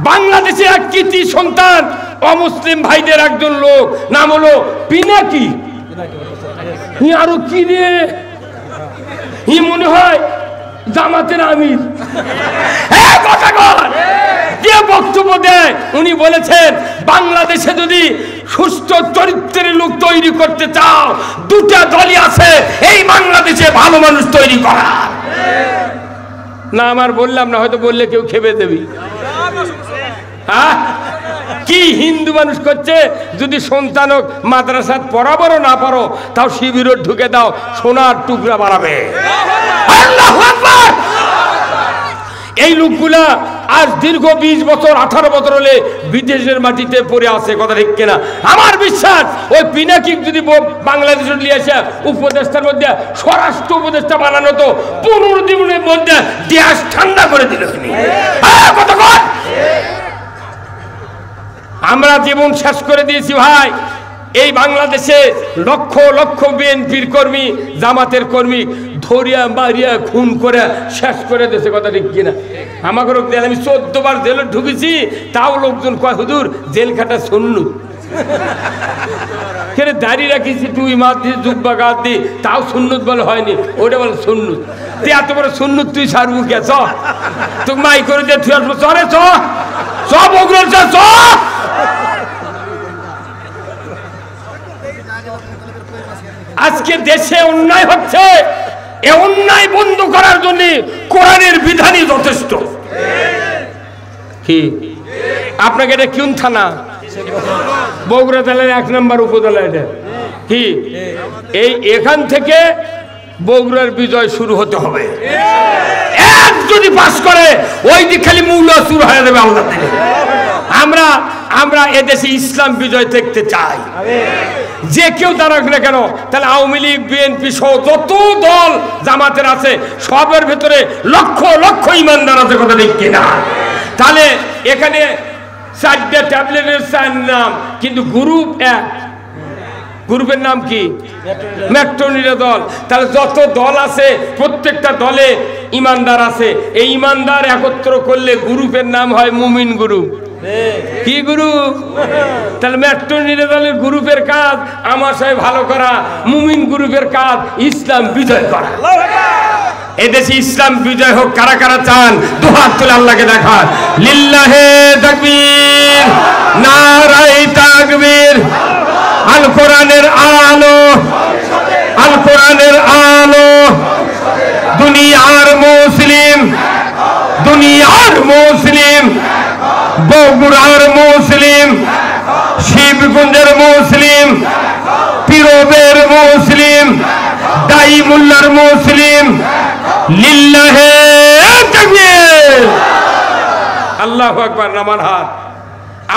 বাংলাদেশে এক কৃতি সন্তান অমুসলিম ভাইদের একজন লোক, নাম হলো পিনাকি। আরো কি রে, মনে হয় জামাতের আমির। যে বক্তব্য দেয় উনি বলেছেন, বাংলাদেশে যদি সুস্থ চরিত্রের লোক তৈরি করতে চাও, দুটা দলই আছে এই বাংলাদেশে ভালো মানুষ তৈরি করা। না আমার বললাম না, হয়তো বললে কেউ খেপে দেবি। কি হিন্দু মানুষ করছে, যদি সন্তানক মাদ্রাসাত পড়াবারও না পারো, তাও শিবির ঢুকে দাও, সোনার টুকরা বাড়াবে। আল্লাহু আকবার। এই লোকগুলা আজ দীর্ঘ 20 বছর 18 বছর হলে বিদেশের মাটিতে পড়ে আছে, কথা ঠিক কিনা? আমার বিশ্বাস ওই পিনাকি যদি বাংলাদেশে নিয়ে আসে উপদেষ্টার মধ্যে স্বরাষ্ট্র উপদেষ্টা বানানো, তো 15 দিনের মধ্যে দেশ ঠান্ডা করে দিল। আমরা জীবন শেষ করে দিয়েছি ভাই। এই বাংলাদেশে লক্ষ লক্ষ বিএনপির কর্মী, জামাতের কর্মী ধরিয়া মারিয়া খুন করে শেষ করে দিয়েছে, কথা ঠিক কিনা? আমাকে আমি 14 বার জেলে ঢুকেছি, তাও লোকজন কয় হুজুর জেল খাটা সুন্নত। দাঁড়িয়ে রাখিছি, তুই মাত দিয়ে জুব্বা গাছ দি, তাও সুন্নত বলে হয়নি, ওটা বলে সুন্নত। তুই এত বড় সুন্নত তুই সারবু কে? চ তুই মাই করে দিয়ে তুই আসবো, চলে চ সব অগ্রজ চ। আজকে দেশে অন্যায় হচ্ছে, এ অন্যায় বন্ধ করার জন্য কোরআনের বিধানই যথেষ্ট। কি আপনাকে এটা কোন থানা? বগুড়া জেলার 1 নম্বর উপজেলা। এটা কি এই এখান থেকে বগুড়ার বিজয় শুরু হতে হবে। এক যদি পাস করে ওই দিক খালি মূল্য শুরু হয়ে যাবে আল্লাহ থেকে। আমরা এদেশে ইসলাম বিজয় দেখতে চাই। যে কেউ দাঁড়াক না কেন, তাহলে আওয়ামী লীগ, বিএনপি সহ যত দল জামাতের আছে, সবের ভেতরে লক্ষ লক্ষ ইমানদার আছে, কথা ঠিক কিনা? তাহলে এখানে 4টা ট্যাবলেটের 4 নাম, কিন্তু গ্রুপ এক। গ্রুপের নাম কি? মেট্রোনিরা দল। তাহলে যত দল আছে প্রত্যেকটা দলে ইমানদার আছে। এই ইমানদার একত্র করলে গ্রুপের নাম হয় মুমিন গ্রুপ। কি গ্রুপ? তাহলে মেট্রোনিরা দলের গ্রুপের কাজ আমার সাথে ভালো করা, মুমিন গ্রুপের কাজ ইসলাম বিজয় করা। এদেশে ইসলাম বিজয় হোক। কারা কারা চান দুহাত তুলে আল্লাহকে দেখান। লিল্লাহে তাকবীর, নারায়ে তাকবীর। আল কোরআনের আলো, আল কোরআনের আলো। দুনিয়ার মুসলিম, দুনিয়ার মুসলিম, বগুড়ার মুসলিম, শিবগঞ্জের মুসলিম, পীরবের মুসলিম, দাইমুল্লার মুসলিম। লিল্লাহে তাকবীর। আল্লাহু আকবার। নামান হাত।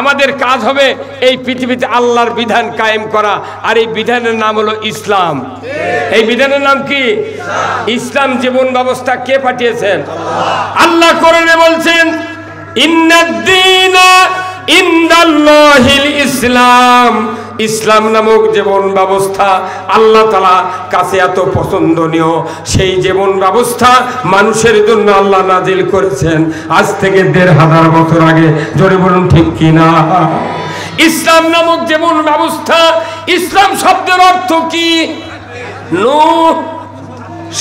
আমাদের কাজ হবে এই পৃথিবীতে আল্লাহর বিধান কায়েম করা, আর এই বিধানের নাম হলো ইসলাম। এই বিধানের নাম কি? ইসলাম। জীবন ব্যবস্থা কে পাঠিয়েছেন? আল্লাহ কোরআনে বলছেন, ইন্নাদ-দীনা ইনদাল্লাহিল ইসলাম। ইসলাম নামক জীবন ব্যবস্থা আল্লাহ তাআলা কাছে এত পছন্দনীয়, সেই জীবন ব্যবস্থা মানুষের জন্য আল্লাহ নাজিল করেছেন আজ থেকে 1500 বছর আগে। জোরে বলুন ঠিক কিনা? ইসলাম নামক জীবন ব্যবস্থা, ইসলাম শব্দের অর্থ কি? নূর,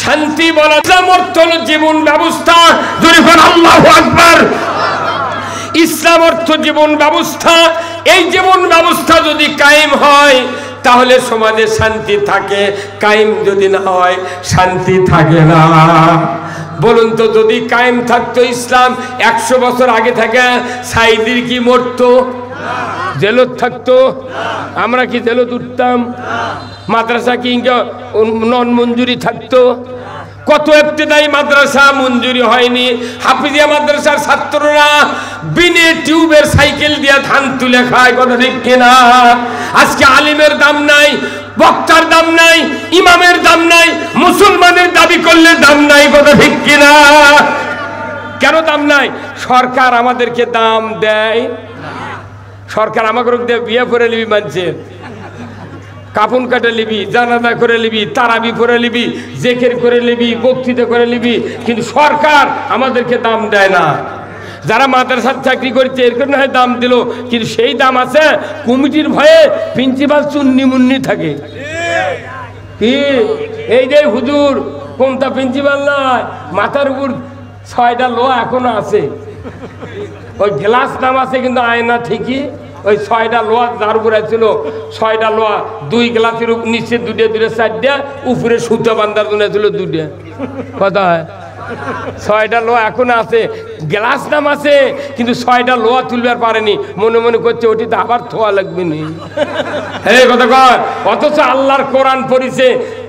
শান্তি বলা। ইসলাম অর্থ হলো জীবন ব্যবস্থা। জোরে বলুন আল্লাহু আকবার। ইসলাম অর্থ জীবন ব্যবস্থা। এই জীবন ব্যবস্থা যদি কায়েম হয় তাহলে সমাজে শান্তি থাকে, কায়েম যদি না হয় শান্তি থাকে না। বলুন তো, যদি কায়েম থাকতো ইসলাম 100 বছর আগে থেকে, সাইদির কি মরতো? জেলত থাকতো? আমরা কি জেলত উঠতাম? মাদ্রাসা কি নন মঞ্জুরি থাকতো? কত ইবতেদায়ী মাদ্রাসা মঞ্জুরি হয়নি। হাফিজিয়া মাদ্রাসার ছাত্ররা বিনে টিউবের সাইকেল দিয়ে ধান তুলে খায়, কথা ঠিক কিনা? আজকে আলিমের দাম নাই, বক্তার দাম নাই, ইমামের দাম নাই, মুসলমানের দাবি করলে দাম নাই, কথা ঠিক কিনা? কেন দাম নাই? সরকার আমাদেরকে দাম দেয়। সরকার আমাকে বিয়ে করে নিবি, মানছেন কাফন কাটে নিবি, জানাজা করে নিবি, তারাবি করে নিবি, জিকির করে নিবি, বক্তৃতা করে নিবি, কিন্তু সরকার আমাদেরকে দাম দেয় না। যারা মাদ্রাসার চাকরি করছে এর জন্য হয় দাম দিল, কিন্তু সেই দাম আছে কমিটির ভয়ে প্রিন্সিপাল চুন্নি মুন্নি থাকে। কি এই যে হুজুর কোনটা প্রিন্সিপাল নয়, মাথার উপর 6টা লোহা এখনো আছে, ওই গ্লাস নাম আছে কিন্তু আয়না ঠিকই, ওই 6টা লোহা যার উপরে ছিল 6টা লোহা, 2 গ্লাসের নিচে 2টা 4টা, উপরে সুতো বান্ধার জন্য ছিল 2টা। কথা হয় 6টা লোহা এখনো আছে, গ্লাস নাম আছে কিন্তু 6টা লোহা তুলবার পারেনি, মনে মনে করছে ওটিতে আবার থোয়া লাগবে নি। এই কথা কয়, অথচ আল্লাহর কোরআন পড়িছে,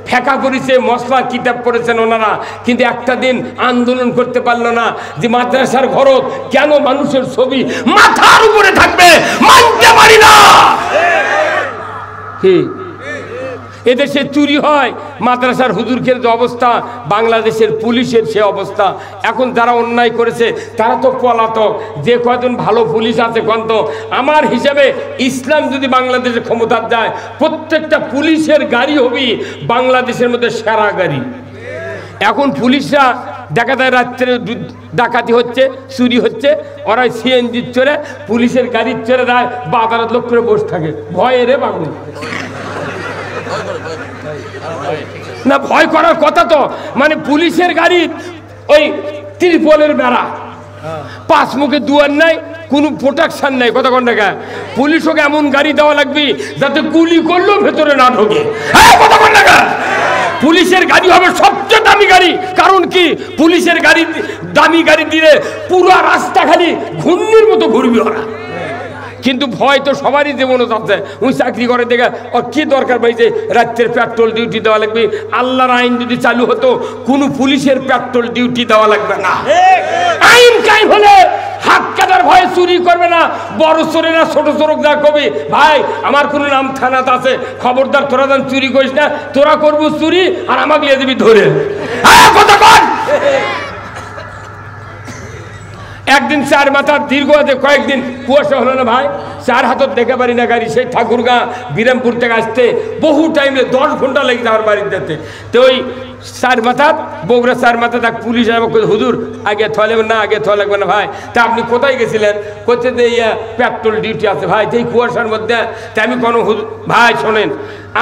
ফেঁকা পড়িছে, মশলা কিতাব পড়েছেন ওনারা, কিন্তু একটা দিন আন্দোলন করতে পারলো না যে মাদ্রাসার ঘরত কেন মানুষের ছবি মাথার উপরে থাকবে, মানতে পারি না। কি এদেশে চুরি হয়, মাদ্রাসার হুজুরকে যে অবস্থা, বাংলাদেশের পুলিশের সে অবস্থা। এখন যারা অন্যায় করেছে তারা তো পলাতক, যে কয়জন ভালো পুলিশ আছে কন্ত। আমার হিসাবে ইসলাম যদি বাংলাদেশে ক্ষমতা যায়, প্রত্যেকটা পুলিশের গাড়ি হবে বাংলাদেশের মধ্যে সেরা গাড়ি। এখন পুলিশরা দেখা যায় রাত্রে ডাকাতি হচ্ছে, চুরি হচ্ছে, ওরা সিএনজি চড়ে পুলিশের গাড়ির চড়ে যায়, বাজারের লোক করে বসে থাকে ভয়ে রে বাবু। না ভয় করার কথা তো, মানে পুলিশের গাড়ি ওই ত্রিপলের বেড়া, 5 মুখে দুয়ার নাই, কোনো প্রোটেকশন নাই। কথা কোন টাকা পুলিশকে এমন গাড়ি দেওয়া লাগবে যাতে গুলি করলেও ভেতরে না ঢোকে। কথা কোন টাকা পুলিশের গাড়ি হবে সবচেয়ে দামি গাড়ি, কারণ কি পুলিশের গাড়ি দামি গাড়ি দিলে পুরো রাস্তা খালি ঘূর্ণির মতো ঘুরবে ওরা। কিন্তু ভয় তো সবারই জীবনে আছে, ওই চাকরি করে দেখে ওর কি দরকার ভাই যে রাত্রের পেট্রোল ডিউটি দেওয়া লাগবে। আল্লাহর আইন যদি চালু হতো কোনো পুলিশের পেট্রোল ডিউটি দেওয়া লাগবে না। আইন কায়েম হলে হাত কাটার ভয়ে চুরি করবে না, বড় চোরেরা ছোট চোরক যা কবি ভাই আমার কোনো নাম থানাতে আছে, খবরদার তোরা যেন চুরি করিস না, তোরা করবো চুরি আর আমাকে নিয়ে দিবি ধরে। কথা কর। একদিন 4 মাথার দীর্ঘ কয়েকদিন কুয়াশা হলো না ভাই, 4 হাতত দেখে পারি না গাড়ি, সেই ঠাকুরগাঁ বিরামপুর থেকে আসতে বহু টাইমে 10 ঘন্টা লেগে যাওয়ার বাড়ির যেতে। তো ওই 4 মাথার বগুড়া 4 মাথা তাক পুলিশ আমাকে হুজুর আগে থোয়া লাগবে না, আগে থোয়া লাগবে না ভাই। তা আপনি কোথায় গেছিলেন? করছে যে পেট্রোল ডিউটি আছে ভাই, যেই কুয়াশার মধ্যে। তা আমি কোনো ভাই শোনেন,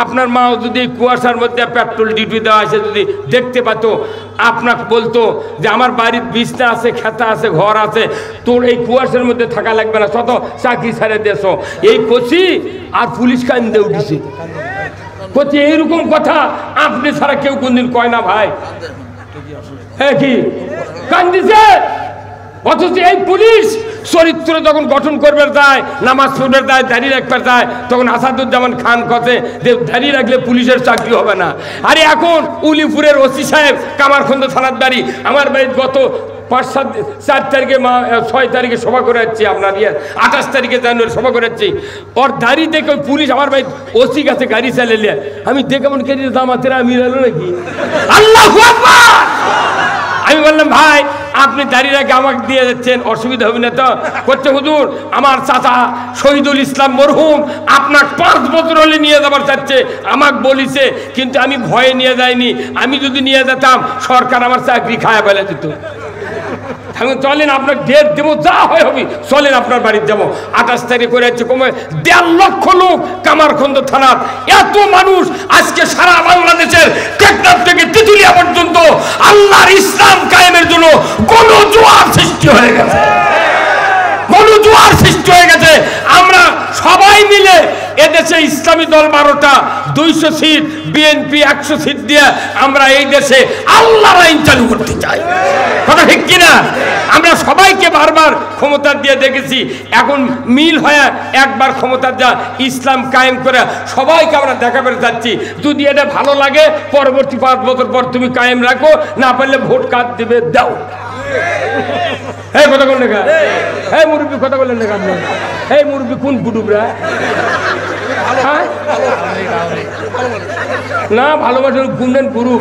আপনার মাও যদি কুয়াশার মধ্যে পেট্রোল ডিউটি দেওয়া আছে যদি দেখতে পাত, আপনাকে বলতো যে আমার বাড়ির বিছনা আছে, খেতা আছে, ঘর আছে, তোর এই কুয়াশার মধ্যে থাকা লাগবে না, শত চাকরি ছেড়ে দেশ। এই কচি আর পুলিশ কান্দে উঠেছে, করছে এইরকম কথা আপনি ছাড়া কেউ কোনদিন কয় না ভাই। হ্যাঁ কি কান্দিছে, অথচ এই পুলিশ চরিত্র যখন গঠন করবে যায়, নামাজ পড়বে যায়, দাঁড়িয়ে রাখবে যায়, তখন আসাদুজ্জামান খান কথা যে দাঁড়িয়ে রাখলে পুলিশের চাকরি হবে না। আরে এখন উলিপুরের ওসি সাহেব কামারখন্দ থানার বাড়ি, আমার বাড়ির গত 4 তারিখে 6 তারিখে সভা করে যাচ্ছি, আপনার 28 তারিখে জানুয়ারি সভা করে যাচ্ছি। ওর দাড়ি দেখে ওই পুলিশ আমার ভাই ওসি কাছে গাড়ি চালিয়ে, আমি দেখে মন কেটে দামাতেরা আমি এলো নাকি। আল্লাহু আকবার। আমি বললাম ভাই আপনি দাঁড়িয়ে রেখে আমাকে দিয়ে যাচ্ছেন, অসুবিধা হবে না তো? করছে হুজুর আমার চাচা শহীদুল ইসলাম মরহুম আপনাকে 5 বছর হলে নিয়ে যাবার চাচ্ছে, আমাকে বলিছে, কিন্তু আমি ভয়ে নিয়ে যাইনি। আমি যদি নিয়ে যেতাম সরকার আমার চাকরি খায়া ফেলে দিত। চলেন আপনার ডেট দেবো, যা হয় হবে, চলেন আপনার বাড়িতে যাবো। 28 তারিখ করে যাচ্ছে, কমে 1.5 লক্ষ লোক কামারখন্দ থানার, এত মানুষ আজকে সারা বাংলাদেশের টেকনাফ থেকে তিতুলিয়া পর্যন্ত আল্লাহর ইসলাম কায়েমের জন্য গণজোয়ার সৃষ্টি হয়ে গেছে, গণজোয়ার সৃষ্টি হয়ে গেছে। আমরা সবাই মিলে এদেশে ইসলামী দল 12টা, 200 সিট, বিএনপি 100 সিট দিয়ে আমরা এই দেশে আল্লাহর আইন চালু করতে চাই। কথা ঠিক কিনা? আমরা সবাইকে বারবার ক্ষমতা দিয়ে দেখেছি, এখন মিল হয়ে একবার ক্ষমতা যা ইসলাম কায়েম করে সবাইকে আমরা দেখাতে যাচ্ছি। যদি এটা ভালো লাগে পরবর্তী 5 বছর পর তুমি কায়েম রাখো, না পারলে ভোট কার্ড দেবে দাও। এই কথা বললেন না, এই মুরব্বী কথা বললেন না, এই মুরব্বী কোন কুটুবরা? না ভালোবাসার গুণেন পুরুষ।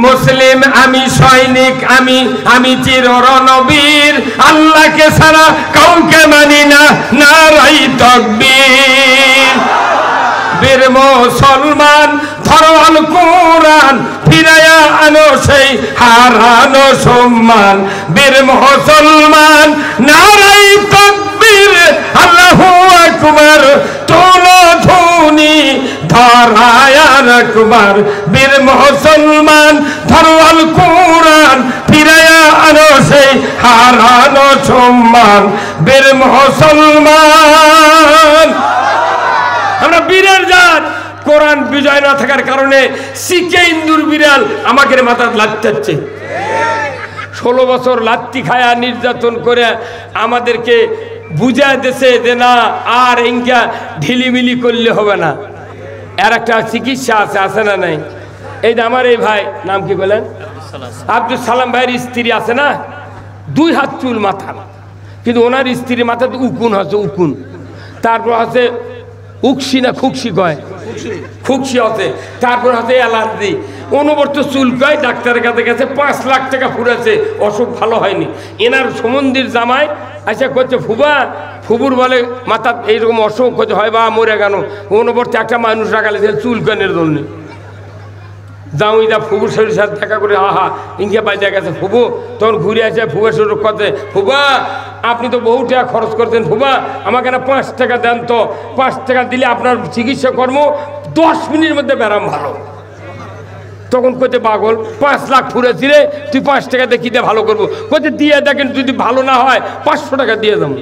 মুসলিম আমি, সৈনিক আমি, আমি চির রণবীর, আল্লাহকে ছাড়া কাউকে মানি না, নারাই তাকবীর। বীর মুসলমান ধরো আল কোরআন ফিরাইয়া আনো সেই হারানো সম্মান বীর মুসলমান নারায়ে তাকবীর আল্লাহু আকবার তোলো ধ্বনি ধরায় আকবার বীর মুসলমান ধরো আল কোরআন ফিরাইয়া আনো সেই হারানো সম্মান বীর মুসলমান। আমরা বীরের জাত, কোরআন বিজয় না থাকার কারণে শিখে ইন্দুর বিড়াল আমাকে মাথা লাত্তাচ্ছে। 16 বছর লাত্তি খায়া নির্যাতন করে আমাদেরকে বুঝায় দিয়েছে যে না আর ইনকা ঢিলিমিলি করলে হবে না, এর একটা চিকিৎসা আছে, আছে না নাই? এই যে আমার এই ভাই নাম কি বলেন, আব্দুল সালাম ভাইয়ের স্ত্রী আছে না, 2 হাত চুল মাথা, কিন্তু ওনার স্ত্রীর মাথাতে উকুন আছে, উকুন। তারপর আছে উকসি না খুকসি কয়, খুকসি আছে। তারপর আছে অ্যালার্জি, অনবর্ত চুল কয়। ডাক্তারের কাছে গেছে, 5 লাখ টাকা ফুরাছে, অসুখ ভালো হয়নি। এনার সমন্দির জামাই আচ্ছা করছে ফুবা, ফুবুর বলে মাথা এইরকম অসুখ হচ্ছে হয় বা মরে গেল, অনবর্ত একটা মানুষ রাখালে চুল কানের জন্য জাউইদা ফুবুর শরীর সাথে দেখা করে আহা ইনকে বাইজা গেছে ফুবু। তখন ঘুরে আসে ফুবার শরীর কথা, ফুবা আপনি তো বহু টাকা খরচ করতেন, ফুবা আমাকে না 5 টাকা দেন তো, 5 টাকা দিলে আপনার চিকিৎসা কর্ম 10 মিনিটের মধ্যে ব্যারাম ভালো। তখন কইতে পাগল, 5 লাখ ফুরেছি রে, তুই 5 টাকা দিয়ে কী দিয়ে ভালো করবো? কইতে দিয়ে দেখেন যদি ভালো না হয় 500 টাকা দিয়ে দেবো।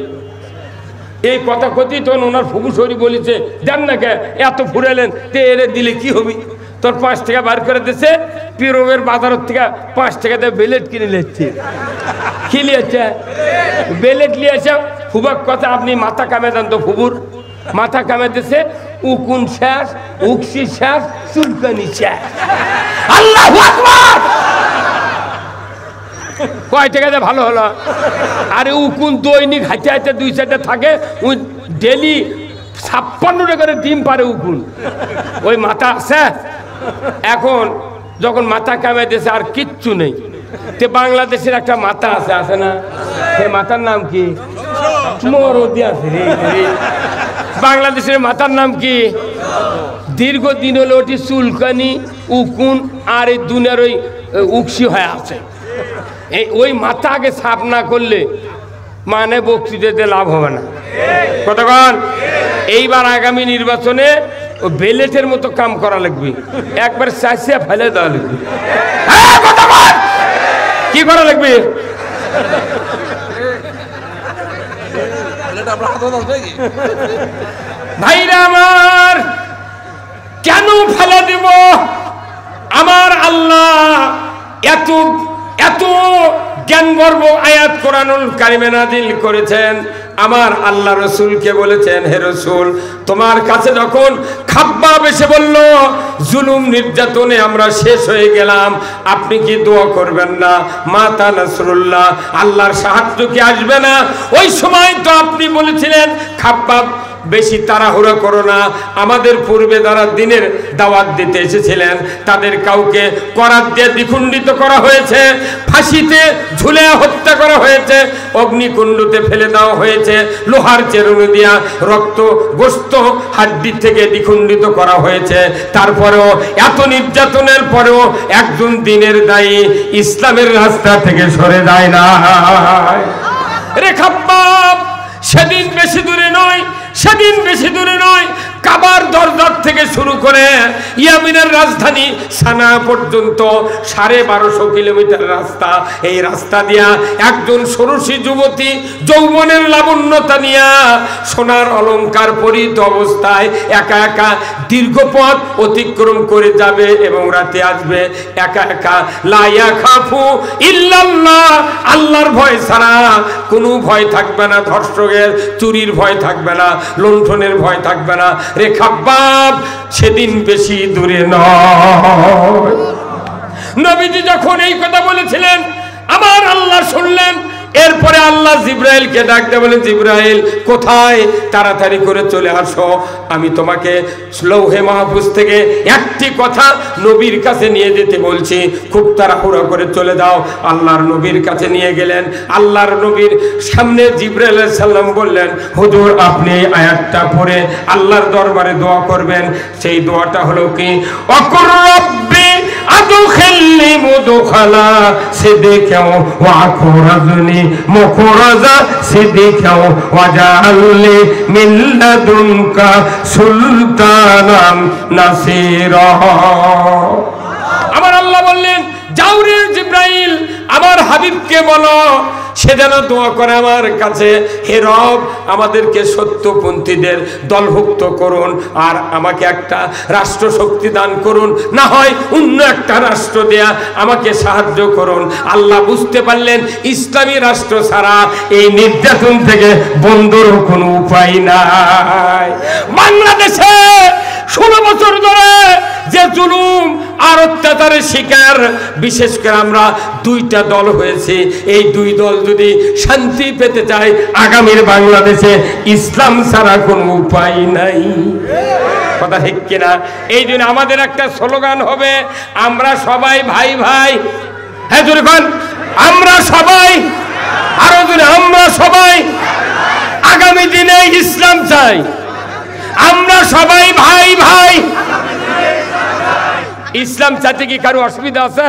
এই কথা কতি তখন ওনার ফুবু শরীর বলেছে দেন না কে এত ফুরালেন, তে এরে দিলে কি হবি? তোর 5 টাকা বার করে দিছে, পিরোমের বাজারের থেকে 5 টাকা দিয়ে বেলেট কিনে নিচ্ছে। কি নিয়েছে? বেলেট নিয়েছে। ফুবার কথা আপনি মাথা কামে দেন তো, ফুবুর মাথা কামে দিছে, উকুন শেষ, উকসি শেষ, চুলকানি শেষ। আল্লাহু আকবার! কয় টাকাতে ভালো হলো? আরে উকুন দৈনিক হাঁটে হাঁটে 2-4টা থাকে, ওই ডেলি 56টা করে ডিম পারে উকুন, ওই মাথা আছে। এখন যখন মাথা কামে দিয়েছে আর কিচ্ছু নেই, তে বাংলাদেশের একটা মাথা আছে, আছে না? সেই মাথার নাম কি? মরদি আছে রে। বাংলাদেশের মাথার নাম কি? দীর্ঘদিন হলো ওটি চুলকানি, উকুন আর এই দুনিয়ার ওই উকসি হয়ে আছে। এই ওই মাথা আগে সাফ না করলে মানে বক্তৃতাতে লাভ হবে না। কতক্ষণ? এইবার আগামী নির্বাচনে ও বেলেটের মতো কাম করা লাগবে, একবার চাইছিয়া ফেলে দেওয়া লাগবে। কি করা লাগবে? ভাইরা আমার, কেন ফেলে দেব? আমার আল্লাহ এত এত জ্ঞান গর্ব আয়াত কোরআনুল কারিমে নাযিল করেছেন। আমার আল্লাহ রসুলকে বলেছেন, হে রসুল তোমার কাছে যখন খাব্বাব এসে বলল জুলুম নির্যাতনে আমরা শেষ হয়ে গেলাম, আপনি কি দোয়া করবেন না? মাতা নাসরুল্লাহ, আল্লাহর সাহায্য কি আসবে না? ওই সময় তো আপনি বলেছিলেন খাব্বাব বেশি তাড়াহুড়া করো না, আমাদের পূর্বে যারা দিনের দাওয়াত দিতে এসেছিলেন তাদের কাউকে করাত দিয়ে দ্বিখণ্ডিত করা হয়েছে, ফাঁসিতে ঝুলে হত্যা করা হয়েছে, অগ্নিকুণ্ডতে ফেলে দেওয়া হয়েছে, লোহার চেরুনি দিয়া রক্ত গোস্ত হাড্ডি থেকে দ্বিখণ্ডিত করা হয়েছে। তারপরেও এত নির্যাতনের পরেও একজন দিনের দায়ী ইসলামের রাস্তা থেকে সরে যায় না। রে খাব্বাব, সেদিন বেশি দূরে নয়, সেদিন বেশি দূরে নয়, কাবার দরজার থেকে শুরু করে ইয়ামিনের রাজধানী সানা পর্যন্ত 1250 কিলোমিটার রাস্তা। এই রাস্তা দিয়া একজন ষোড়শী যুবতী যৌবনের লাবণ্যতা নিয়া সোনার অলংকার পরিহিত অবস্থায় একা একা দীর্ঘ পথ অতিক্রম করে যাবে এবং রাতে আসবে একা একা। লা ইয়াখাফু ইল্লাল্লাহ, আল্লাহর ভয় ছাড়া কোনো ভয় থাকবে না, ধর্ষকের চুরির ভয় থাকবে না, লুণ্ঠনের ভয় থাকবে না। রে খাব্বাব, সেদিন বেশি দূরে নয়। নবীজি যখন এই কথা বলেছিলেন আমার আল্লাহ শুনলেন। এরপরে আল্লাহ জিব্রাইলকে ডাকতে বলেন, জিব্রাইল কোথায়? তাড়াতাড়ি করে চলে আসো, আমি তোমাকে লৌহে মাহফুজ থেকে একটি কথা নবীর কাছে নিয়ে যেতে বলছি, খুব তাড়াহুড়ো করে চলে যাও। আল্লাহর নবীর কাছে নিয়ে গেলেন। আল্লাহর নবীর সামনে জিব্রাইল আলাইহিস সালাম বললেন, হুজুর আপনি এই আয়াতটা পড়ে আল্লাহর দরবারে দোয়া করবেন। সেই দোয়াটা হলো কি, অকুর রব্বি আদখিলনি মুদখালা সিদকিন ওয়া আখরাজনি মুখরাজা সিদকিন ওয়া জাআলনি মিন লাদুনকা সুলতানান নাসীরা। আমার আল্লাহ বললেন, যাও রে জিব্রাইল, আমার হাবিবকে বলো সে যেন দোয়া করে আমার কাছে, হে রব আমাদেরকে সত্যপন্থীদের দলভুক্ত করুন, আর আমাকে একটা রাষ্ট্র শক্তি দান করুন, না হয় অন্য একটা রাষ্ট্র দেয়া আমাকে সাহায্য করুন। আল্লাহ বুঝতে পারলেন ইসলামী রাষ্ট্র ছাড়া এই নির্যাতন থেকে বন্ধর কোনো উপায় নাই। বাংলাদেশে 16 বছর ধরে যে জুলুম আর অত্যাচারের শিকার, বিশেষ করে আমরা দুইটা দল হয়েছে, এই দুই দল যদি শান্তি পেতে চায় আগামীর বাংলাদেশে ইসলাম ছাড়া কোনো উপায় নাই। কথা ঠিক কিনা? এই জন্য আমাদের একটা স্লোগান হবে, আমরা সবাই ভাই ভাই। হ্যাঁ জোরে বল, আমরা সবাই, আরো জোরে, আমরা সবাই আগামী দিনে ইসলাম চাই। আমরা সবাই ভাই ভাই। ইসলাম চাইতে কি কারো অসুবিধা আছে?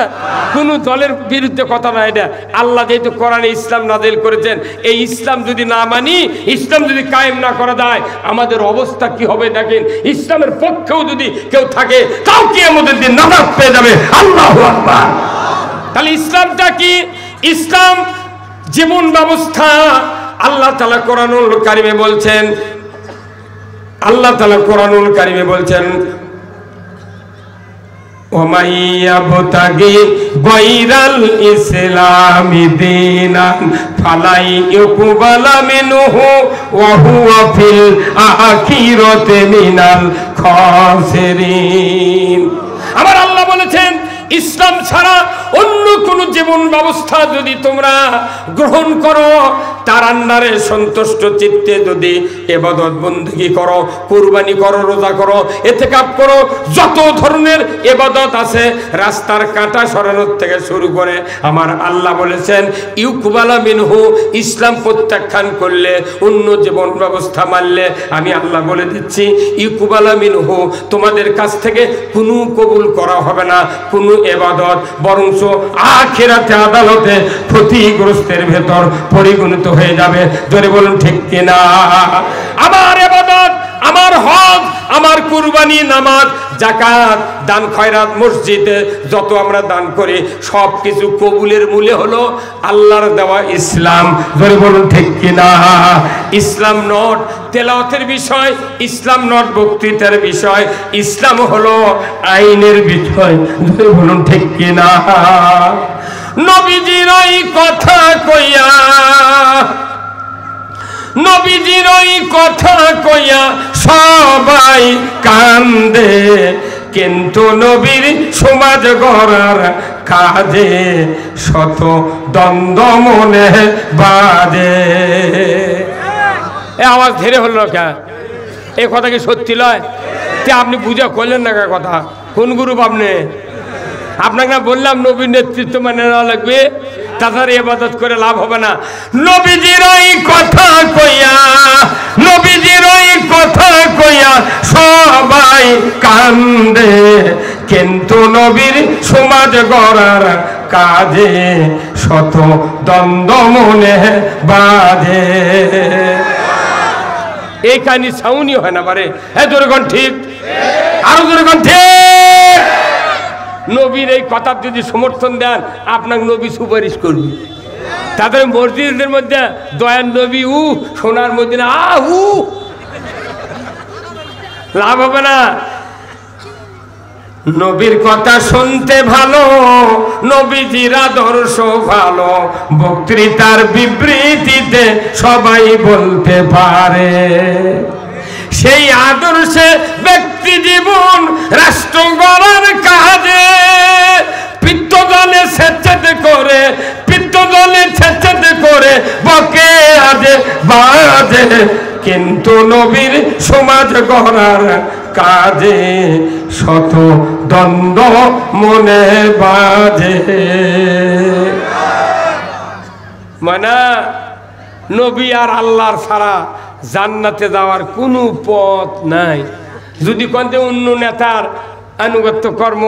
কোন দলের বিরুদ্ধে কথা না। এটা আল্লাহ যেহেতু কোরআনে ইসলাম নাযিল করেছেন, এই ইসলাম যদি না মানি, ইসলাম যদি কায়েম না করা যায়, আমাদের অবস্থা কি হবে দেখেন। ইসলামের পক্ষেও যদি কেউ থাকে তাও কিয়ামতের দিন নাজাত পেয়ে যাবে। আল্লাহু আকবার। তাহলে ইসলামটা কি? ইসলাম জীবন ব্যবস্থা। আল্লাহ তাআলা কোরআনুল কারিমে বলছেন, আল্লাহ তাআলা কোরআনুল কারিমে বলছেন, وَمَن يَبْتَغِي غَيْرَ الْإِسْلَامِ دِينًا فَلَن يُقْبَلَ مِنْهُ وَهُوَ فِي الْآخِرَةِ مِنَ الْخَاسِرِينَ। আমার আল্লাহ বলেছেন, ইসলাম ছাড়া অন্য কোন জীবন ব্যবস্থা যদি তোমরা গ্রহণ করো, তার আন্ডারে সন্তুষ্ট চিত্তে যদি ইবাদত বندگی করো, কুরবানি করো, রোজা করো, ইতিকাফ করো, যত ধরনের ইবাদত আছে, রাস্তার কাঁটা সরানোর থেকে শুরু করে, আমার আল্লাহ বলেছেন ইউকবালা মিনহু, ইসলাম প্রত্যাখ্যান করলে, অন্য জীবন ব্যবস্থা মানলে, আমি আল্লাহ বলে দিচ্ছি ইউকবালা মিনহু, তোমাদের কাছ থেকে কোনো কবুল করা হবে না কোনো ইবাদত, বরঞ্চ আখিরাতে আদালতে ক্ষতিগ্রস্তের ভেতর পরিগণিত হয়ে যাবে। জোরে বলুন ঠিক কিনা? আমার ইবাদত, আমার হজ, আমার কুরবানি, নামাজ, যাকাত, দান খয়রাত, মসজিদে যত আমরা দান করি সব কিছু কবুলের মূলে হলো আল্লাহর দেওয়া ইসলাম। জোরে বলুন ঠিক কিনা? ইসলাম নট তেলাওয়াতের বিষয়, ইসলাম নট বক্তৃতার বিষয়, ইসলাম হলো আইনের বিষয়। জোরে বলুন ঠিক কিনা? নবীজির ওই কথা কইয়া, নবীজির ওই কথা কইয়া সবাই কান্দে, কিন্তু নবীর সমাজ গড়ার কাজে শত দ্বন্দ্ব মনে বাজে। আওয়াজ ধীরে হলো কে? এই কথা কি সত্যি লয়? আপনি বুঝা করলেন না কথা? কোন গ্রুপ আপনি? আপনাকে না বললাম নবীর নেতৃত্ব মানে নেওয়া লাগবে, তাছাড়া ইবাদত করে লাভ হবে না। নবীজির ওই কথা কইয়া, নবীজির ওই কথা কইয়া সবাই কান্দে, কিন্তু নবীর সমাজ গড়ার কাজে শত দ্বন্দ্ব মনে বাজে। এই কাহিনী সাউনি হয় না পারে। হ্যাঁ জোরে কোন ঠিক? আরো জোরে কোন ঠিক? নবীর এই কথার যদি সমর্থন দেন, আপনাকে নবী সুপারিশ করবে। তাদের মসজিদের মধ্যে দয়ার নবী সোনার মদিনা লাভ হবে না। নবীর কথা শুনতে ভালো, নবীজির আদর্শ ভালো, বক্তৃতার বিবৃতিতে সবাই বলতে পারে। সেই আদর্শে ব্যক্তি জীবন রাষ্ট্র গড়ার কাজে পিত্তদলে স্বেচ্ছাতে করে, পিত্তদলে স্বেচ্ছাতে করে বাজে, কিন্তু নবীর সমাজ গড়ার কাজে শত দ্বন্দ্ব মনে বাজে। মানে নবী আর আল্লাহর ছাড়া জান্নাতে যাওয়ার কোনো পথ নাই। যদি কোনতে অন্য নেতার আনুগত্য কর্ম,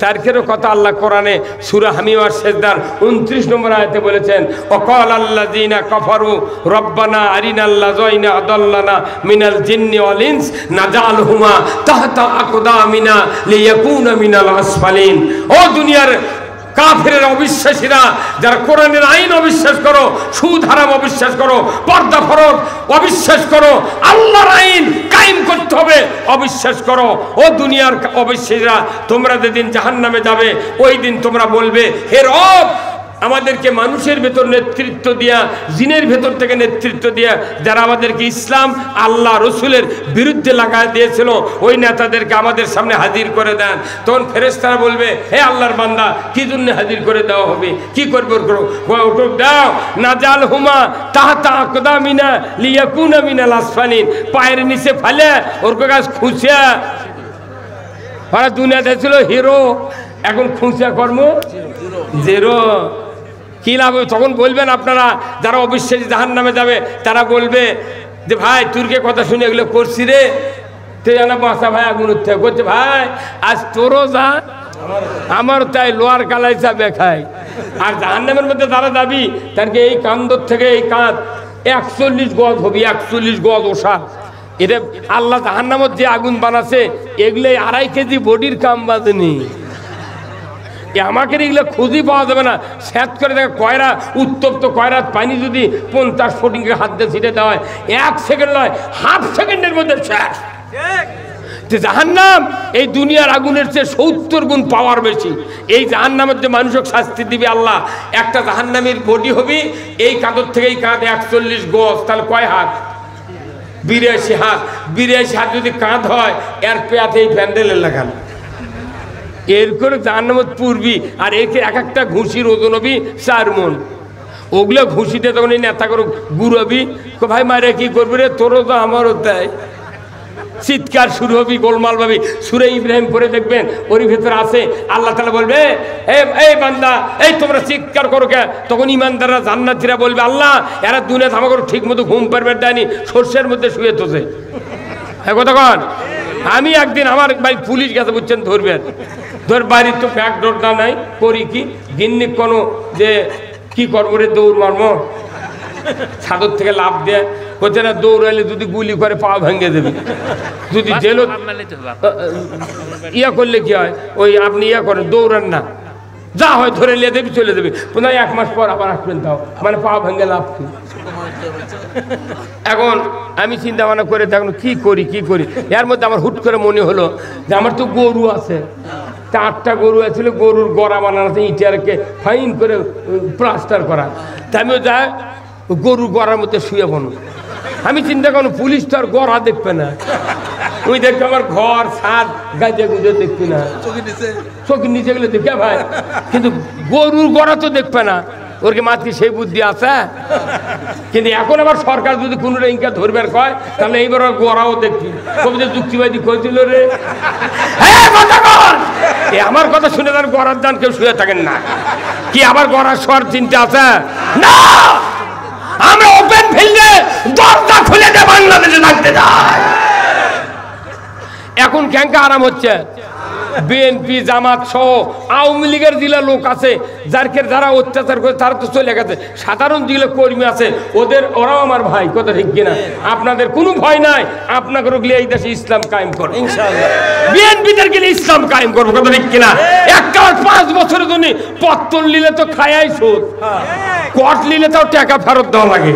তারকেরও কথা আল্লাহ কোরআনে সূরা হামিম আর সেজদার 29 নম্বর আয়াতে বলেছেন, ওয়াকাল আল্লাযীনা কাফারু রব্বানা আরিনাল্লাযীনা আদাল্লানা মিনাল জিন্নি ওয়াল ইনস নাজালহুমা তাহতা আকদামিনা লিয়াকুনা মিনাল আসফালিন। ও দুনিয়ার কাফেরের অবিশ্বাসীরা, যারা কোরআনের আইন অবিশ্বাস করো, সুদ হারাম অবিশ্বাস করো, পর্দা ফরজ অবিশ্বাস করো, আল্লাহর আইন কায়েম করতে হবে অবিশ্বাস করো, ও দুনিয়ার অবিশ্বাসীরা, তোমরা যেদিন জাহান্নামে যাবে ওই দিন তোমরা বলবে, হে রব, আমাদেরকে মানুষের ভেতর নেতৃত্ব দিয়া, জিনের ভেতর থেকে নেতৃত্ব দিয়া যারা আমাদেরকে ইসলাম আল্লাহ রসুলের বিরুদ্ধে লাগায় দিয়েছিল, ওই নেতাদেরকে আমাদের সামনে হাজির করে দেন। তখন ফেরেশতারা বলবে, হে আল্লাহর বান্দা, কি জন্য হাজির করে দেওয়া হবে, কি করবে ওটুক দাও। নাজাল হুমা তাহতা আকদামিনা লিয়াকুনা মিনাল আসফালিন, পায়ের নিচে ফালে ওর কাছে খুঁচিয়া। ওরা দুনিয়াতে ছিল হিরো, এখন খুঁচিয়া কর্ম জিরো। কি লাভ? তখন বলবেন আপনারা যারা অবিশ্বাসী জাহান্নামে যাবে, তারা বলবে যে ভাই তুরকে কথা শুনে এগুলো করছি রে, তো জানা বাসা ভাই আগুন উঠতে করছে, ভাই আজ তোরও যা আমারও তাই, লোয়ার কালাই চাবে খাই। আর জাহান্নামের মধ্যে যারা যাবি, তারকে এই কান্দর থেকে এই কাঁধ 41 গজ হবি, 41 গজ ওষা। এটা আল্লাহ জাহান্নামত যে আগুন বানাচ্ছে, এগুলো 2.5 কেজি বডির কাম বাজেনি। আমাকে এগুলো খুঁজে পাওয়া যাবে না। স্যাঁত করে দেখে কয়রা, উত্তপ্ত কয়রার পানি যদি 50 ফুটিংকে হাত দিয়ে ছিটে দেওয়া হয়, 1 সেকেন্ড নয়, হাফ সেকেন্ডের মধ্যে শেষ। যে জাহান্নাম এই দুনিয়ার আগুনের চেয়ে 70 গুণ পাওয়ার বেশি। এই জাহান্নামের যে মানুষকে শাস্তি দিবে আল্লাহ, একটা জাহান্নামের বডি হবে এই কাঁধর থেকে এই কাঁধ 41 গজ, তাহলে কয় হাত? 82 হাত। 82 হাত যদি কাঁধ হয়, এর পেয়াতে এই প্যান্ডেলের লাগান এর করে জাহান্নামত পূর্বী। আর একে এক একটা ঘুষির ওজন হবি 4 মণ। ওগুলো ঘুষিতে তখন এই নেতা করে গুড়াবি, ভাই মারে কি করবি রে, তোরও তো আমারও তাই। চিৎকার শুরু হবি, গোলমাল ভাবি। সূরা ইব্রাহিম পড়ে দেখবেন, ওর ভিতরে আছে আল্লাহ তাআলা বলবে, এই বান্দা, এই তোমরা চিৎকার করো কে? তখন ইমানদাররা জান্নাতীরা বলবে, আল্লাহ এরা দুনিয়াতে আমাকে ঠিক মতো ঘুম পারবে দেয়নি, সর্ষের মধ্যে শুয়ে তোছে। হ্যাঁ কথা কন। আমি একদিন আমার ভাই পুলিশ গেছে বুঝছেন, ধরবেন, ধর বাড়ির তো ব্যাগ ডোরটা নাই, করি কি গিন্নি কোনো যে কি করবো রে, দৌড় মারবো, ছাদর থেকে লাভ দেয়, হচ্ছে না দৌড়াইলে যদি গুলি করে পা ভেঙে দেবে, যদি জেল ইয়া করলে কি হয়, ওই আপনি ইয়া করেন দৌড়ান না, যা হয় ধরে নিয়ে দেবে, চলে দেবে, পুনঃ 1 মাস পর আবার আসবেন, তাও মানে পা ভেঙে লাভ কি। এখন আমি চিন্তা ভাবনা করে দেখুন কি করি। এর মধ্যে আমার হুট করে মনে হলো যে আমার তো গরু আছে, 8টা গরু আছিল, গরুর গড়া বানানো আছে, ইটারকে ফাইন করে প্লাস্টার করা। তাই আমিও যাই গরুর গড়ার মধ্যে শুয়ে বনো। আমি চিন্তা করুন পুলিশ তো আর গড়া দেখবে না, ওই দেখবে আমার ঘর ছাদ গাজে গুজে দেখবি না, চোখের নিচে গেলে দেখে ভাই, কিন্তু গরুর গড়া তো দেখবে না। ওর কি মাতৃ সেই বুদ্ধি আছে? কিন্তু এখন আবার সরকার যদি কোনো ইনকা ধরবার কয়, তাহলে এইবার গড়াও দেখবি, কবি যে যুক্তিবাদী কইছিল রে। আমার কথা শুনে তার গড়ার দান কেউ শুয়ে থাকেন না কি? আবার গড়ার শোয়ার চিন্তা আছে না? আমরা ওপেন ফিল্ডে দরজা খুলে দিয়ে বাংলাদেশে থাকতে যাই। এখন ক্যাঙ্কা আরাম হচ্ছে, বিএনপি জামাত সহ আওয়ামী লীগের জেলা লোক আছে, যারা অত্যাচার করে তারা তো চলে গেছে। সাধারণ জেলা কর্মী আছে, ওরাও আমার ভাই, কথা ঠিক কিনা? আপনাদের কোনো ভয় নাই, আপনাকে গেলে এই দেশে ইসলাম কায়েম করবো ইনশাআল্লাহ। বিএনপিদের গেলে ইসলাম কায়েম করবো, কথা ঠিক কিনা? একটা 5 বছরের জন্য পত্তন নিলে তো খায়াই সুদ, কট নিলে তাও টাকা ফেরত দেওয়া লাগে।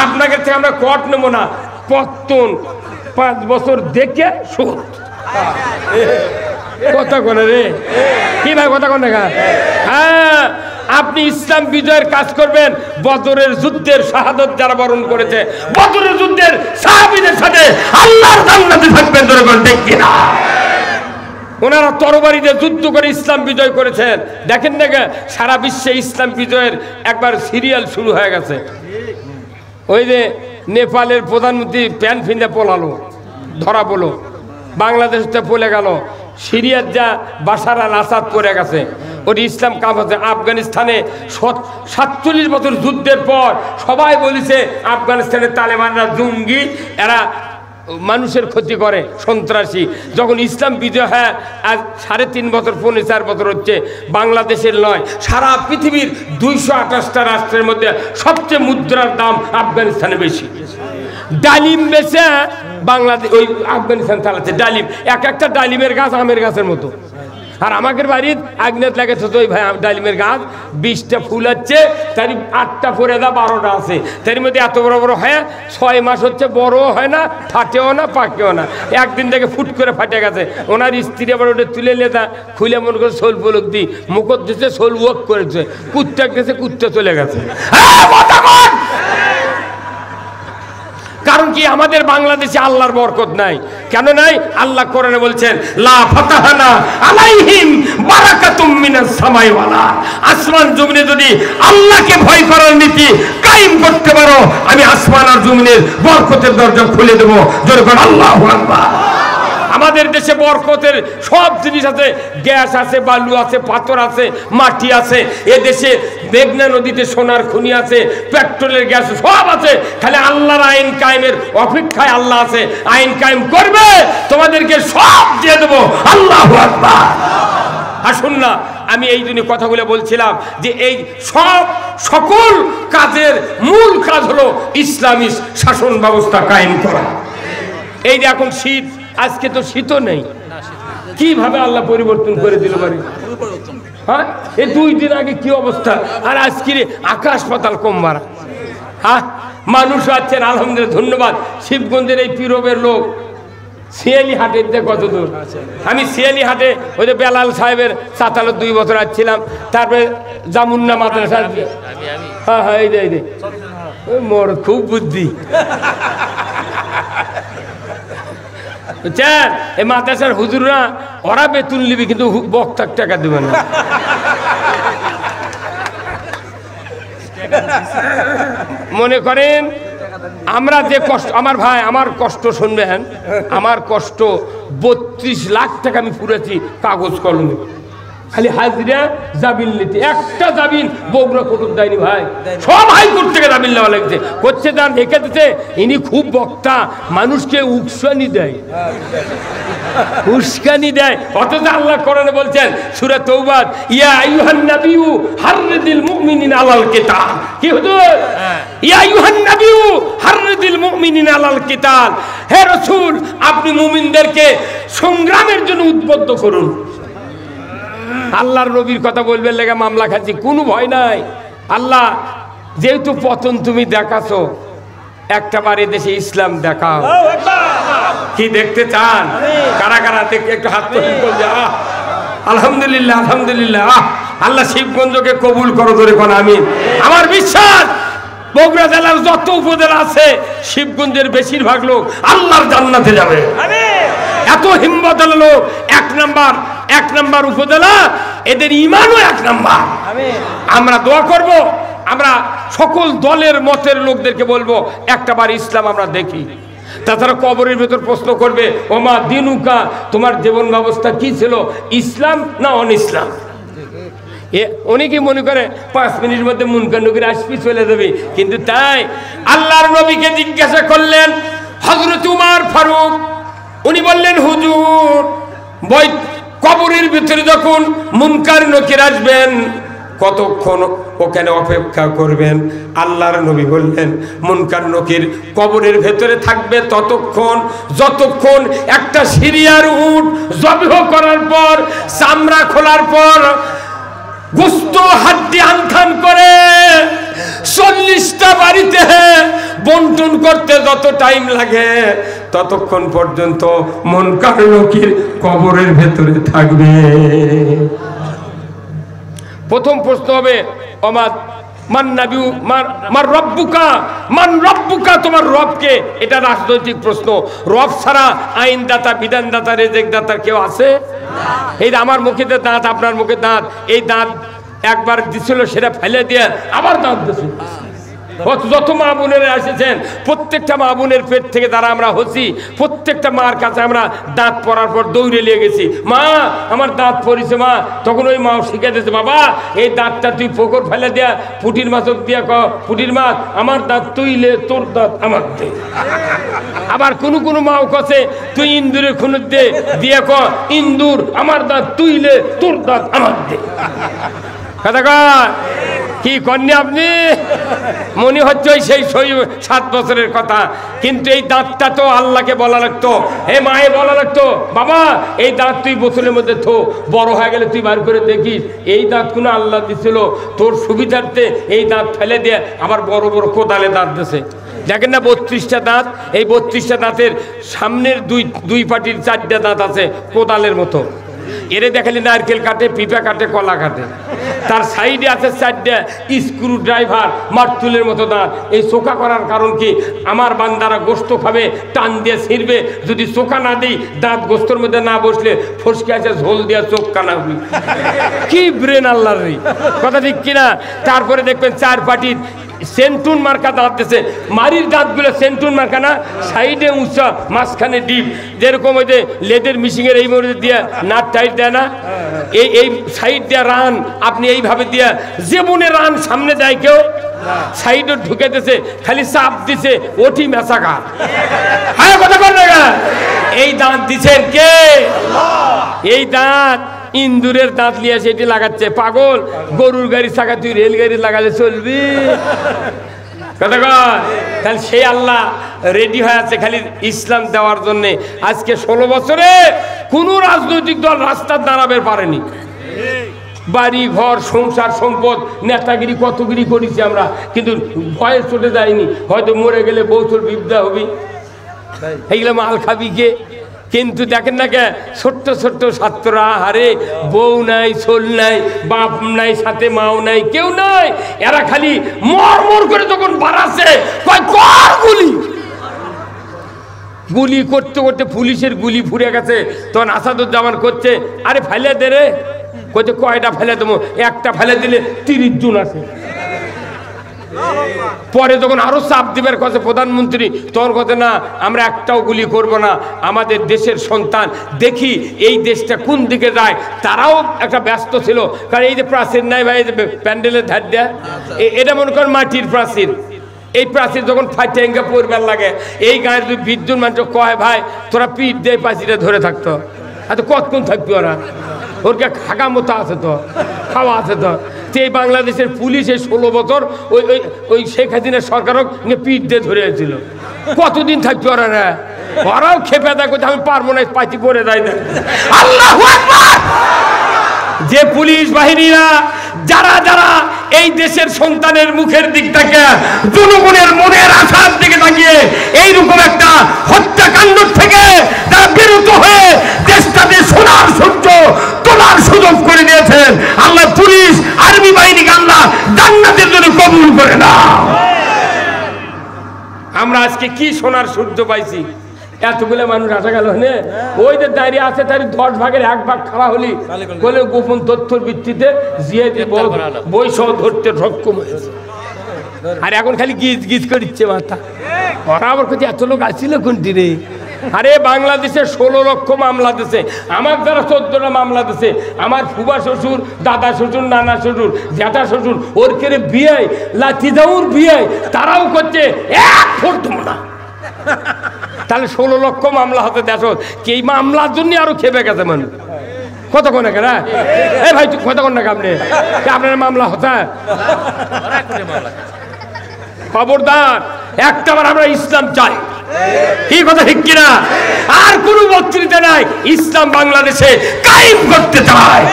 আপনাকে থেকে আমরা কট নেবো না, পত্তন 5 বছর দেখে সুদ। কথা বলে রে কি ভাই, কথা কন দেখা। হ্যাঁ, আপনি ইসলাম বিজয়ের কাজ করবেন। বদরের যুদ্ধের শাহাদত যারা বরণ করেছে, বদরের যুদ্ধের সাহাবীদের সাথে আল্লাহর জান্নাতে থাকবেন, ধরে বল ঠিক কিনা? ওনারা তরবারিতে যুদ্ধ করে ইসলাম বিজয় করেছেন। দেখেন না সারা বিশ্বে ইসলাম বিজয়ের একবার সিরিয়াল শুরু হয়ে গেছে। ওই যে নেপালের প্রধানমন্ত্রী প্যান্ট ফিন্দে পলালো, ধরা পড়লো, বাংলাদেশতে পলে গেল। সিরিয়ার যা বাশার আল আসাদ পড়ে গেছে, ওর ইসলাম কাম হচ্ছে। আফগানিস্তানে 47 বছর যুদ্ধের পর সবাই বলেছে আফগানিস্তানের তালেবানরা জঙ্গি, এরা মানুষের ক্ষতি করে, সন্ত্রাসী। যখন ইসলাম বিজয় হয় আজ 3.5 বছর 4 বছর হচ্ছে, বাংলাদেশের নয় সারা পৃথিবীর 228টা রাষ্ট্রের মধ্যে সবচেয়ে মুদ্রার দাম আফগানিস্তানে বেশি। ডালিম বেচে বাংলাদেশ ওই আফগানিস্তান চালাচ্ছে। ডালিম, এক একটা ডালিমের গাছ আমের গাছের মতো। আর আমাদের বাড়ির আগ্নেত লাগেছে তো ওই ভাই ডালিমের গাছ 20টা ফুল হচ্ছে, তার 8টা পরে দা 12টা আছে, তার মধ্যে এত বড় বড় হয় 6 মাস হচ্ছে, বড়ও হয় না, ফাটেও না, পাকেও না। একদিন থেকে ফুট করে ফাটে গেছে। ওনার স্ত্রী আবার ওটা তুলে লেতা খুলে মনে করে সোল পলক দিই মুখত দিচ্ছে, সোল ওয়াক করেছে, কুত্তা গেছে, কুত্তা চলে গেছে। কারণ কি আমাদের বাংলাদেশে আল্লাহর বরকত নাই। কেন নাই? আল্লাহ কোরআনে বলছেন লা ফাতাহানা আলাইহিম বারাকাতুম মিনাস সামাই ওয়াল আরদ। আসমান জমিনে যদি আল্লাহকে ভয় করার নীতি কায়েম করতে পারো, আমি আসমান আর জমিনের বরকতের দরজা খুলে দেব। জোরে বল আল্লাহু আকবার। আমাদের দেশে বরকতের সব জিনিস আছে, গ্যাস আছে, বালু আছে, পাথর আছে, মাটি আছে। এ দেশে মেঘনা নদীতে সোনার খনি আছে, পেট্রোলের গ্যাস সব আছে। খালি আল্লাহর আইন কায়েমের অপেক্ষায় আল্লাহ আছে, আইন কায়েম করবে, তোমাদেরকে সব দিয়ে দেবো। আল্লাহু আকবার। আসুন না, আমি এই জন্য কথাগুলো বলছিলাম যে এই সকল কাজের মূল কাজ হলো ইসলামী শাসন ব্যবস্থা কায়েম করা। এই যে এখন শীত, আজকে তো শীতও নেই, কিভাবে আল্লাহ পরিবর্তন করে দিল পারে। হ্যাঁ, এই 2 দিন আগে কি অবস্থা, আর আজকে আকাশ পাতাল কম মারা। হ্যাঁ, মানুষ আছেন আলহামদুলিল্লাহ, ধন্যবাদ। শিবগঞ্জের এই পীরবের লোক শিয়ালি হাটের দিয়ে কত দূর, আমি শিয়ালি হাটে ওই যে বেলাল সাহেবের 2 বছর আসছিলাম। তারপরে জামুন্না মাদ্রাসা, হ্যাঁ হ্যাঁ, এই যে মোর খুব বুদ্ধি। বুঝছেন, এই মাদ্রাসার হুজুররা ওরা বেতন নিবি, কিন্তু বক্তার টাকা দেবে না। মনে করেন আমরা যে কষ্ট, আমার ভাই আমার কষ্ট শুনবেন, আমার কষ্ট 32 লাখ টাকা আমি পুরেছি কাগজ কলমে, খালি হাজিরা জামিন নিতে। একটা জামিন বগুড়া কোর্ট দেয়নি ভাই, সব হাইকোর্ট থেকে জামিন নেওয়া লাগছে। করছে যার রেখে দিতে, ইনি খুব বক্তা, মানুষকে উস্কানি দেয়, উস্কানি দেয়। অথচ আল্লাহ কোরআনে বলছেন সূরা তাওবা, ইয়া আইয়ুহান নাবিয়্যু হাররিদিল মুমিনিনা আলাল কিতাল। কি হুজুর? ইয়া আইয়ুহান নাবিয়্যু হাররিদিল মুমিনিনা আলাল কিতাল। হে রাসূল, আপনি মুমিনদেরকে সংগ্রামের জন্য উদ্বুদ্ধ করুন। আল্লাহর নবীর কথা বলবেন লেগে মামলা খাচ্ছি, কোনো ভয় নাই। আল্লাহ যেহেতু পতন তুমি দেখাছো, একটা বারে দেশে ইসলাম দেখাও। কি দেখতে চান? কারা কারা দেখতে একটু হাত তুলে বলছে আলহামদুলিল্লাহ, আলহামদুলিল্লাহ। আল্লাহ শিবগঞ্জকে কবুল করো, ধরে কোন আমিন। আমার বিশ্বাস বগুড়া জেলার যত উপজেলা আছে, শিবগঞ্জের বেশিরভাগ লোক আল্লাহর জান্নাতে যাবে। এত হিম্মত লোক, 1 নাম্বার উপজেলা, এদের ইমানও 1 নাম্বার। আমরা দোয়া করব, আমরা সকল দলের মতের লোকদেরকে বলবো একটা বার ইসলাম আমরা দেখি। তাছাড়া কবরের ভেতর প্রশ্ন করবে, ওমা দিনুকা, তোমার জীবন ব্যবস্থা কি ছিল, ইসলাম না অন ইসলাম? অনেকে মনে করে 5 মিনিটের মধ্যে মুনকার নবীর আসবি চলে যাবে, কিন্তু তাই আল্লাহর নবীকে জিজ্ঞাসা করলেন হযরত উমর ফারুক, উনি বললেন হুজুর, কবরের ভিতরে যখন মুনকার নকির আসবেন কতক্ষণ ওখানে অপেক্ষা করবেন? আল্লাহর নবী বললেন মুনকার নকির কবরের ভেতরে থাকবে ততক্ষণ যতক্ষণ একটা সিরিয়ার উট জবাহ করার পর, চামড়া খোলার পর, গোস্ত হাড্ডি আনখান করে 40টা বাড়িতে বন্টন করতে যত টাইম লাগে, ততক্ষণ পর্যন্ত মুনকার নকির কবরের ভেতরে থাকবে। প্রথম প্রশ্ন হবে মান নাবিউ মান রব্বুকা, মান রব্বুকা, তোমার রবকে। এটা রাজনৈতিক প্রশ্ন। রব ছাড়া আইনদাতা, বিধানদাতা, রেজেকদাতা কেউ আছে? এই আমার মুখে দাঁত, আপনার মুখে দাঁত, এই দাঁত একবার দিছিল সেটা ফেলে দিয়ে আবার দাঁত দিছে। যত মা বোনেরা এসেছেন প্রত্যেকটা মা বোনের পেট থেকে যারা আমরা হচ্ছি প্রত্যেকটা মার কাছে আমরা দাঁত পড়ার পর দৌড়ে নিয়ে গেছি, মা আমার দাঁত পড়েছে মা। তখন ওই মাও শিখে দিয়েছে, বাবা এই দাঁতটা তুই পুকুর ফেলে দেয়া, পুটির মাছক দিয়া ক পুটির মাছ আমার দাঁত তুই লে, তোর দাঁত আমার দে। আবার কোনো কোনো মাও কছে তুই ইন্দুরের খুনুর দে দিয়ে ক ইন্দুর আমার দাঁত তুই লে, তোর দাঁত আমার দে। কথা কয় কি কন্যা আপনি? মনে হচ্ছে ওই সেই 7 বছরের কথা, কিন্তু এই দাঁতটা তো আল্লাহকে বলা লাগতো, হে মায়ে বলা লাগতো, বাবা এই দাঁত তুই বোতলের মধ্যে থো, বড় হয়ে গেলে তুই বার করে দেখিস। এই দাঁত কোনো আল্লাহ দিছিল তোর সুবিধার্থে, এই দাঁত ফেলে দিয়ে আবার বড় বড় কোদালে দাঁত দিছে। দেখেন না 32টা দাঁত, এই 32টা দাঁতের সামনের দুই পাটির 4টা দাঁত আছে কোদালের মতো। এরে দেখালি নারকেল কাটে, পিপা কাটে, কলা কাটে। তার সাইডে আছে 4টা স্ক্রু ড্রাইভার মারতুলের মতো দাঁত। এই চোখা করার কারণ কি? আমার বান্দারা গোস্ত খাবে, টান দিয়ে ছিঁড়বে, যদি চোখা না দিই দাঁত গোস্তর মধ্যে না বসলে ফসকে আছে ঝোল দিয়া চোখ কানা হবি। কি ব্রেন আল্লাহর রে, কথা ঠিক কিনা? তারপরে দেখবেন 4 পাটির সেন্টুন মার্কা দাঁত দিয়েছে। মারির দাঁতগুলো সেন্টুন মার্কা না, সাইডে উঁচা, মাঝখানে ডিপ, যেরকম ওই যে লেদের মিশিংয়ের এই মধ্যে দিয়ে নাট টাইট দেয় না, এই সাইড দিয়ে রান আপনি এইভাবে দিয়া যেমনে রান সামনে দেয় কেউ, সাইডে ঢুকে দিয়েছে, খালি চাপ দিছে ওটি মেশাকা। হ্যাঁ কথা বল না, এই দাঁত দিছেন কে? এই দাঁত ইন্দুরের দাঁত নিয়ে সেটি লাগাচ্ছে। পাগল, গরুর গাড়ি চাকা তুই রেলগাড়ি লাগালে চলবি? কথা কয়, তাহলে সেই আল্লাহ রেডি হয়ে আছে খালি ইসলাম দেওয়ার জন্য। আজকে 16 বছরে কোনো রাজনৈতিক দল রাস্তার দাঁড়াবে পারেনি। বাড়ি ঘর সংসার সম্পদ নেতাগিরি কতগিরি করেছি আমরা, কিন্তু ভয়ে চটে যায়নি। হয়তো মরে গেলে বৌথর বিদ্যা হবি, এইগুলো মাল খাবি কে? কিন্তু দেখেন না কে ছোট্ট ছোট্ট ছাত্ররা, হারে বউ নাই, ছোল নাই, বাপ নাই, সাথে মাও নাই, কেউ নাই, এরা খালি মর মর করে যখন বাড়াচ্ছে গুলি করতে করতে পুলিশের গুলি ফুরে গেছে। তখন আসাদুজ্জামান করছে, আরে ফেলে দে রে, করছে কয়টা ফেলে দেবো? একটা ফেলে দিলে 30 জন আছে। পরে যখন আরো চাপ দিবার কথা প্রধানমন্ত্রী, তোর কথা না আমরা একটাও গুলি করব না, আমাদের দেশের সন্তান, দেখি এই দেশটা কোন দিকে যায়। তারাও একটা ব্যস্ত ছিল, কারণ এই যে প্রাচীর নাই ভাই, প্যান্ডেলের ধার দেয়া, এটা মনে করেন মাটির প্রাচীর। এই প্রাচীর যখন ফাইটেঙ্গা পড়বার লাগে, এই গায়ের 20 জন মানুষ কয় ভাই তোরা পিঠ দিয়ে প্রাচীরে ধরে থাকতো, এত কতক্ষণ থাকবি ওরা? ওরকে খাগা মতো আছে তো, খাওয়া আছে তো। এই বাংলাদেশের পুলিশ এই 16 বছর ওই শেখ হাসিনার সরকারও পিঠ দিয়ে ধরে ছিল, কতদিন থাকবে ওরা? ওরাও খেপে দেয়, আমি পারবো না, পাইতি পরে দেয় না। আল্লাহু আকবার! যে পুলিশ বাহিনীরা যারা যারা এই দেশের সন্তানের মুখের দিক থেকে, জনগণের মনের আশার দিকে তাকিয়ে এইরকম একটা হত্যাকাণ্ড থেকে তারা বিরত হয়ে দেশটাতে সোনার সূর্য তোলার সুযোগ করে দিয়েছেন, আল্লাহ পুলিশ আর্মি বাহিনীকে আল্লাহ জান্নাতের জন্য কবুল করে না। আমরা আজকে কি সোনার সূর্য পাইছি, এতগুলো মানুষ আসা গেল। ওই যে দাঁড়িয়ে আছে তার 10 ভাগের 1 ভাগ খাওয়া হলি বলে গোপন তথ্যের ভিত্তিতে বই সহ ধরতে সক্ষম হয়েছে। আর এখন খালি গিজ গিজ করে দিচ্ছে মাথা। ওরা আবার কোথায় এত লোক আসছিল কোনটি রে? আরে বাংলাদেশে 16 লক্ষ মামলা দিছে, আমার দ্বারা 14টা মামলা দিছে। আমার ফুবা শ্বশুর, দাদা শ্বশুর, নানা শ্বশুর, জ্যাঠা শ্বশুর, ওর কেড়ে বিয়ে লাঠিজাউর বিয়ে, তারাও করছে 1 ফুট না। তাহলে 16 লক্ষ মামলা হতে দেশ, এই মামলার জন্য আরো খেপে গেছে মানুষ। কতক্ষণ কেন এই ভাই কতক্ষণ না আপনি আপনার মামলা হতা? খবরদার, একটাবার আমরা ইসলাম চাই, কি কথা ঠিক কিনা? আর কোন বক্তৃতা নাই, ইসলাম বাংলাদেশে কায়েম করতে চায়।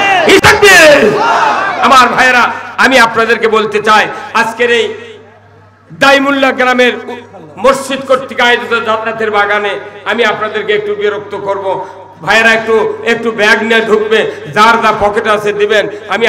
আমার ভাইয়েরা, আমি আপনাদেরকে বলতে চাই, আজকের এই দাইমুল্লাহ গ্রামের মসজিদ কর্তৃক আয়োজিত জান্নাতের বাগানে আমি আপনাদেরকে একটু বিরক্ত করব। ভাইয়েরা একটু ব্যাগ নিয়ে ঢুকবে, যার যা পকেট আছে দিবেন। আমি